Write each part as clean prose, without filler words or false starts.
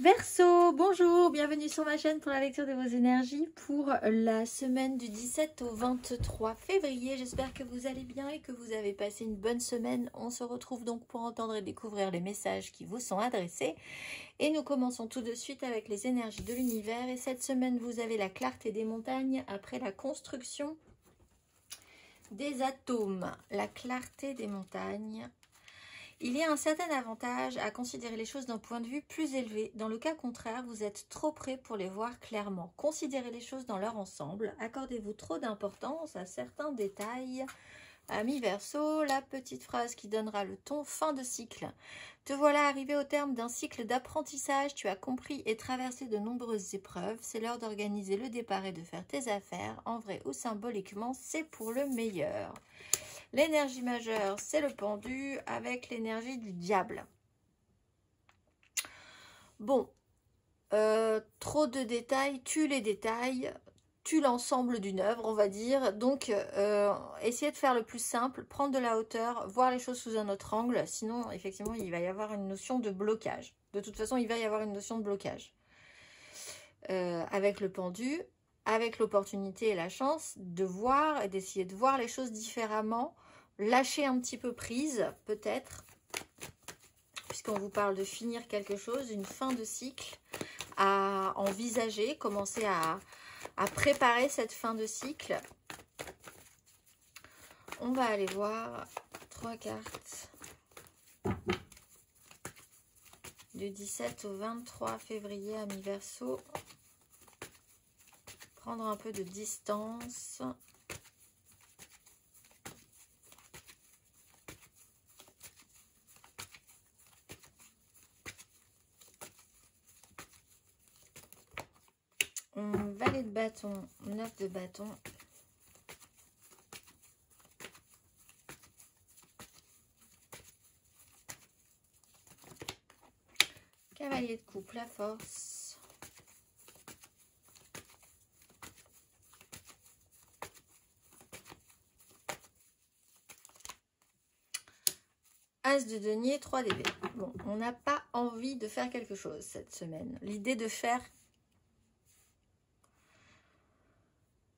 Verseau, bonjour, bienvenue sur ma chaîne pour la lecture de vos énergies pour la semaine du 17 au 23 février. J'espère que vous allez bien et que vous avez passé une bonne semaine. On se retrouve donc pour entendre et découvrir les messages qui vous sont adressés. Et nous commençons tout de suite avec les énergies de l'univers. Et cette semaine, vous avez la clarté des montagnes après la construction des atomes. La clarté des montagnes. Il y a un certain avantage à considérer les choses d'un point de vue plus élevé. Dans le cas contraire, vous êtes trop près pour les voir clairement. Considérez les choses dans leur ensemble. Accordez-vous trop d'importance à certains détails. Ami Verseau, la petite phrase qui donnera le ton, fin de cycle. Te voilà arrivé au terme d'un cycle d'apprentissage. Tu as compris et traversé de nombreuses épreuves. C'est l'heure d'organiser le départ et de faire tes affaires. En vrai ou symboliquement, c'est pour le meilleur. L'énergie majeure, c'est le pendu avec l'énergie du diable. Bon, trop de détails, tue les détails, tue l'ensemble d'une œuvre, on va dire. Donc, essayez de faire le plus simple, prendre de la hauteur, voir les choses sous un autre angle. Sinon, effectivement, il va y avoir une notion de blocage. De toute façon, il va y avoir une notion de blocage. Avec le pendu, avec l'opportunité et la chance de voir et d'essayer de voir les choses différemment. Lâcher un petit peu prise, peut-être, puisqu'on vous parle de finir quelque chose, une fin de cycle, à envisager, commencer à préparer cette fin de cycle. On va aller voir 3 cartes du 17 au 23 février, ami Verseau. Prendre un peu de distance. Valet de bâton, 9 de bâton. Cavalier de coupe, la force. As de denier, 3 d'épée. Bon, on n'a pas envie de faire quelque chose cette semaine. L'idée de faire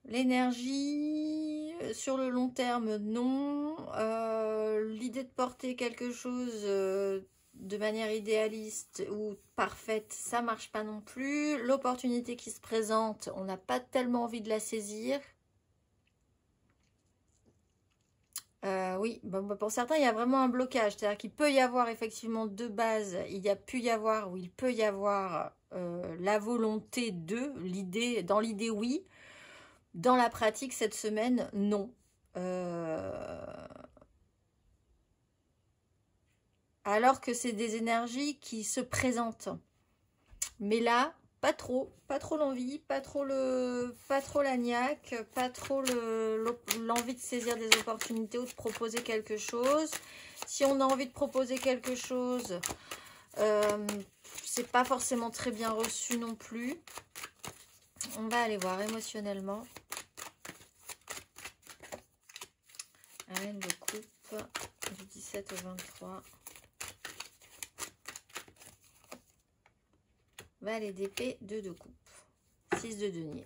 l'énergie sur le long terme, non. L'idée de porter quelque chose de manière idéaliste ou parfaite, ça marche pas non plus. L'opportunité qui se présente, on n'a pas tellement envie de la saisir. Oui, bon, pour certains, il y a vraiment un blocage. C'est-à-dire qu'il peut y avoir effectivement de base, il y a pu y avoir, ou il peut y avoir la volonté de, l'idée, dans l'idée, oui. Dans la pratique, cette semaine, non. Alors que c'est des énergies qui se présentent. Mais là, pas trop l'envie, pas trop la niaque, pas trop l'envie de saisir des opportunités ou de proposer quelque chose. Si on a envie de proposer quelque chose, c'est pas forcément très bien reçu non plus. On va aller voir émotionnellement. Reine de coupe du 17 au 23. Valet d'épée, 2 de coupe. 6 de denier.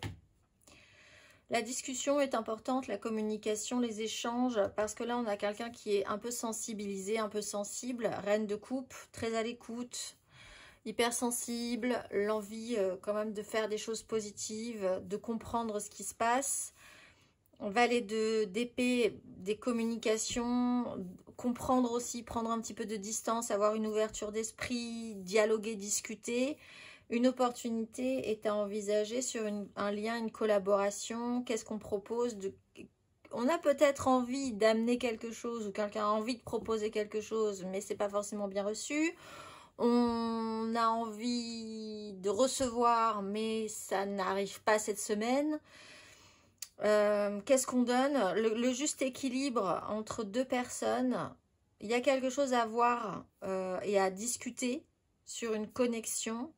La discussion est importante, la communication, les échanges, parce que là, on a quelqu'un qui est un peu sensibilisé, un peu sensible. Reine de coupe, très à l'écoute, hypersensible, l'envie quand même de faire des choses positives, de comprendre ce qui se passe. Valet d'épée, des communications, comprendre aussi, prendre un petit peu de distance, avoir une ouverture d'esprit, dialoguer, discuter. Une opportunité est à envisager sur un lien, une collaboration. Qu'est-ce qu'on propose On a peut-être envie d'amener quelque chose ou quelqu'un a envie de proposer quelque chose, mais c'est pas forcément bien reçu. On a envie de recevoir, mais ça n'arrive pas cette semaine. Qu'est-ce qu'on donne? Le juste équilibre entre deux personnes. Il y a quelque chose à voir et à discuter sur une connexion.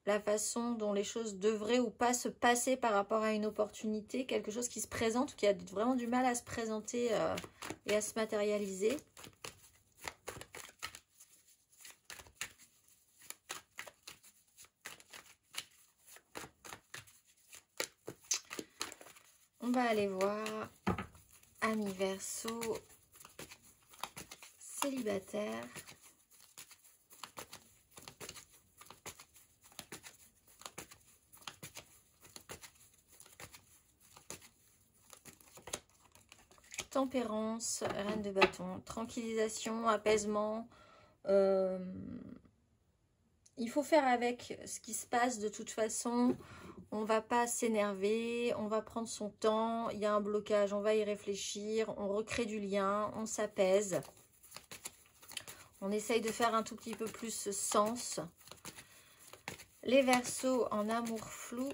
La façon dont les choses devraient ou pas se passer par rapport à une opportunité. Quelque chose qui se présente ou qui a vraiment du mal à se présenter et à se matérialiser. On va aller voir amis Verseau, célibataire. Tempérance, reine de bâton, tranquillisation, apaisement. Il faut faire avec ce qui se passe de toute façon. On va pas s'énerver, on va prendre son temps. Il y a un blocage, on va y réfléchir. On recrée du lien, on s'apaise. On essaye de faire un tout petit peu plus sens. Les Verseaux en amour flou.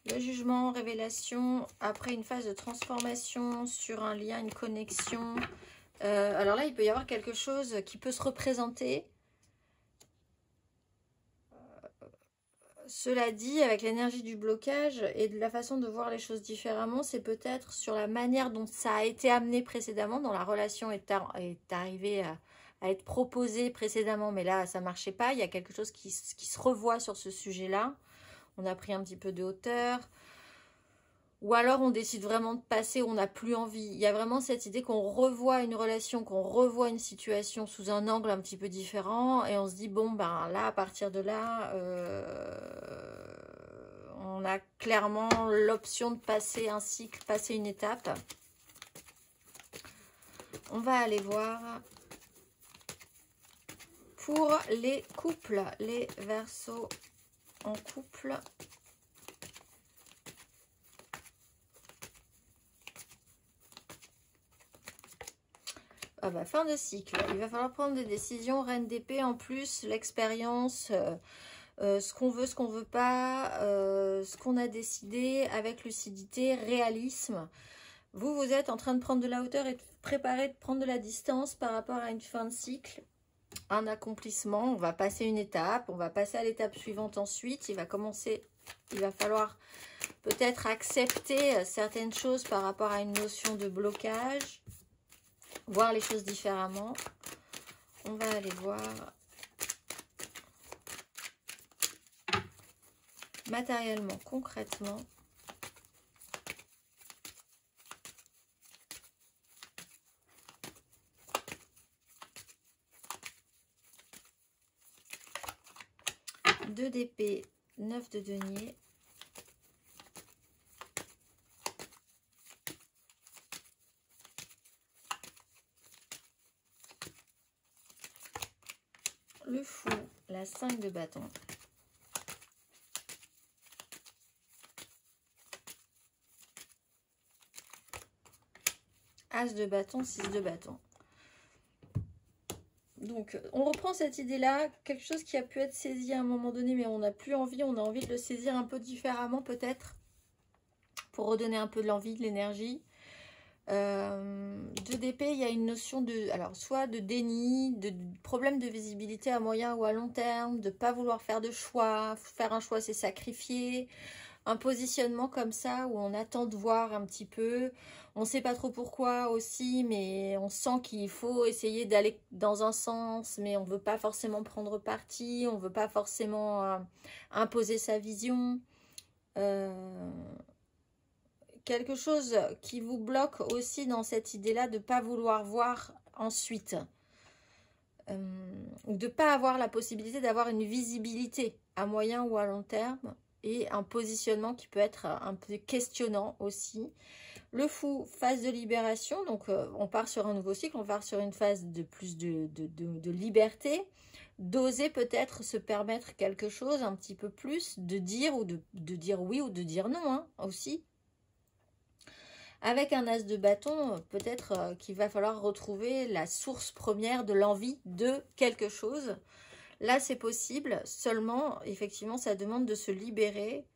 Le jugement, révélation, après une phase de transformation sur un lien, une connexion. Alors là, il peut y avoir quelque chose qui peut se représenter. Cela dit, avec l'énergie du blocage et de la façon de voir les choses différemment, c'est peut-être sur la manière dont ça a été amené précédemment, dont la relation est arrivée à être proposée précédemment, mais là, ça ne marchait pas. Il y a quelque chose qui se revoit sur ce sujet-là. On a pris un petit peu de hauteur. Ou alors, on décide vraiment de passer, on n'a plus envie. Il y a vraiment cette idée qu'on revoit une relation, qu'on revoit une situation sous un angle un petit peu différent. Et on se dit, bon, ben là, à partir de là, on a clairement l'option de passer un cycle, passer une étape. On va aller voir pour les couples, les Verseaux en couple. Ah bah, fin de cycle. Il va falloir prendre des décisions. Reine d'épée en plus, l'expérience, ce qu'on veut, ce qu'on veut pas, ce qu'on a décidé avec lucidité, réalisme. Vous êtes en train de prendre de la hauteur et de préparer de prendre de la distance par rapport à une fin de cycle. Un accomplissement, on va passer une étape, on va passer à l'étape suivante ensuite. Il va falloir peut-être accepter certaines choses par rapport à une notion de blocage, voir les choses différemment. On va aller voir matériellement, concrètement. Deux d'épée, 9 de denier. Le fou, la 5 de bâton. As de bâton, 6 de bâton. Donc, on reprend cette idée-là, quelque chose qui a pu être saisi à un moment donné, mais on n'a plus envie, on a envie de le saisir un peu différemment peut-être, pour redonner un peu de l'envie, de l'énergie. Deux d'épée, il y a une notion de, alors soit de déni, de problème de visibilité à moyen ou à long terme, de ne pas vouloir faire de choix, faire un choix c'est sacrifier, un positionnement comme ça où on attend de voir un petit peu, on ne sait pas trop pourquoi aussi, mais on sent qu'il faut essayer d'aller dans un sens, mais on ne veut pas forcément prendre parti, on ne veut pas forcément imposer sa vision. Quelque chose qui vous bloque aussi dans cette idée-là de ne pas vouloir voir ensuite. Ou de ne pas avoir la possibilité d'avoir une visibilité à moyen ou à long terme. Et un positionnement qui peut être un peu questionnant aussi. Le fou, phase de libération. Donc on part sur un nouveau cycle, on part sur une phase de plus de liberté. D'oser peut-être se permettre quelque chose un petit peu plus, de dire ou de dire oui ou de dire non hein, aussi. Avec un as de bâton, peut-être qu'il va falloir retrouver la source première de l'envie de quelque chose. Là, c'est possible. Seulement, effectivement, ça demande de se libérer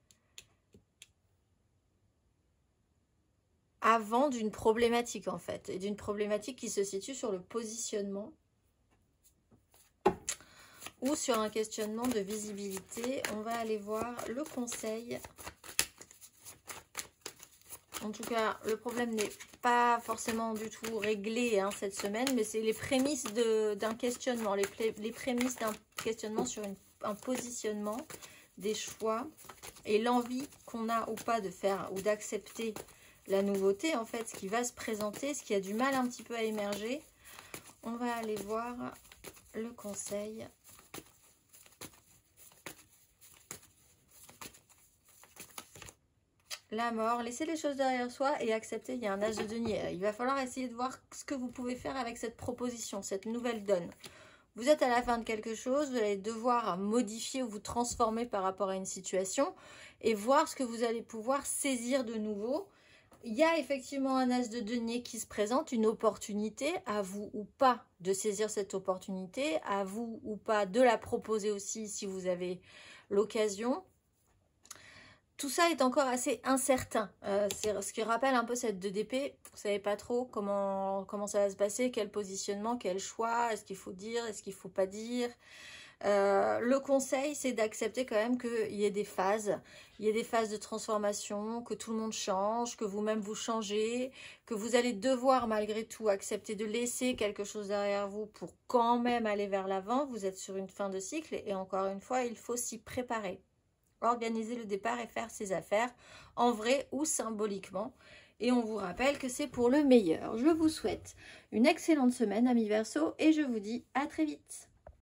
avant d'une problématique, en fait. Et d'une problématique qui se situe sur le positionnement ou sur un questionnement de visibilité. On va aller voir le conseil En tout cas, le problème n'est pas forcément du tout réglé hein, cette semaine, mais c'est les prémices d'un questionnement, les prémices d'un questionnement sur un positionnement, des choix et l'envie qu'on a ou pas de faire ou d'accepter la nouveauté, en fait, ce qui va se présenter, ce qui a du mal un petit peu à émerger. On va aller voir le conseil. La mort, laissez les choses derrière soi et accepter, il y a un as de denier. Il va falloir essayer de voir ce que vous pouvez faire avec cette proposition, cette nouvelle donne. Vous êtes à la fin de quelque chose, vous allez devoir modifier ou vous transformer par rapport à une situation et voir ce que vous allez pouvoir saisir de nouveau. Il y a effectivement un as de denier qui se présente, une opportunité, à vous ou pas de saisir cette opportunité, à vous ou pas de la proposer aussi si vous avez l'occasion. Tout ça est encore assez incertain. C'est ce qui rappelle un peu cette 2 d'épée. Vous ne savez pas trop comment ça va se passer, quel positionnement, quel choix, est-ce qu'il faut dire, est-ce qu'il ne faut pas dire. Le conseil, c'est d'accepter quand même qu'il y ait des phases. Il y a des phases de transformation, que tout le monde change, que vous-même vous changez, que vous allez devoir malgré tout accepter de laisser quelque chose derrière vous pour quand même aller vers l'avant. Vous êtes sur une fin de cycle et encore une fois, il faut s'y préparer. Organiser le départ et faire ses affaires en vrai ou symboliquement. Et on vous rappelle que c'est pour le meilleur. Je vous souhaite une excellente semaine, amis Verseau, et je vous dis à très vite.